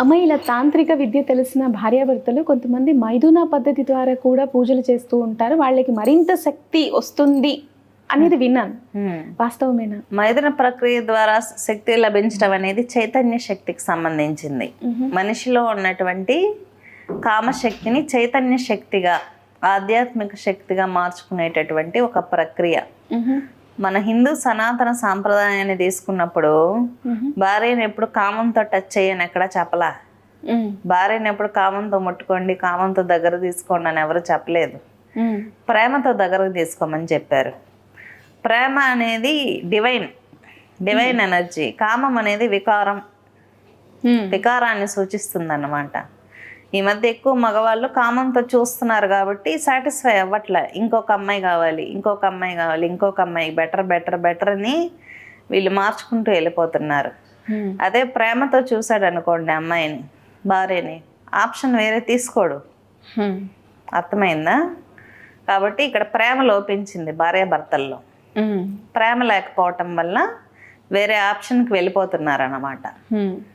అమ్మ ఇలా తాంత్రిక విద్య తెలిసిన భార్యాభర్తలు కొంతమంది మైథున పద్ధతి ద్వారా కూడా పూజలు చేస్తూ ఉంటారు, వాళ్ళకి మరింత శక్తి వస్తుంది అనేది విన్నాను. వాస్తవమేనా? మైథున ప్రక్రియ ద్వారా శక్తి లభించడం అనేది చైతన్య శక్తికి సంబంధించింది. మనిషిలో ఉన్నటువంటి కామశక్తిని చైతన్య శక్తిగా, ఆధ్యాత్మిక శక్తిగా మార్చుకునేటటువంటి ఒక ప్రక్రియ. మన హిందూ సనాతన సాంప్రదాయాన్ని తీసుకున్నప్పుడు భార్యను ఎప్పుడు కామంతో టచ్ చేయని ఎక్కడ చెప్పలా. భార్యను ఎప్పుడు కామంతో ముట్టుకోండి, కామంతో దగ్గర తీసుకోండి అని ఎవరు చెప్పలేదు. ప్రేమతో దగ్గరకు తీసుకోమని చెప్పారు. ప్రేమ అనేది డివైన్ ఎనర్జీ. కామం అనేది వికారాన్ని సూచిస్తుంది అన్నమాట. ఈ మధ్య ఎక్కువ మగవాళ్ళు కామంతో చూస్తున్నారు కాబట్టి సాటిస్ఫై అవ్వట్లే. ఇంకొక అమ్మాయి కావాలి, ఇంకొక అమ్మాయి కావాలి, ఇంకొక అమ్మాయి, బెటర్ అని వీళ్ళు మార్చుకుంటూ వెళ్ళిపోతున్నారు. అదే ప్రేమతో చూశాడు అనుకోండి అమ్మాయిని, భార్యని, ఆప్షన్ వేరే తీసుకోడు. అర్థమైందా? కాబట్టి ఇక్కడ ప్రేమ లోపించింది భార్యాభర్తల్లో. ప్రేమ లేకపోవటం వల్ల వేరే ఆప్షన్కి వెళ్ళిపోతున్నారు అన్నమాట.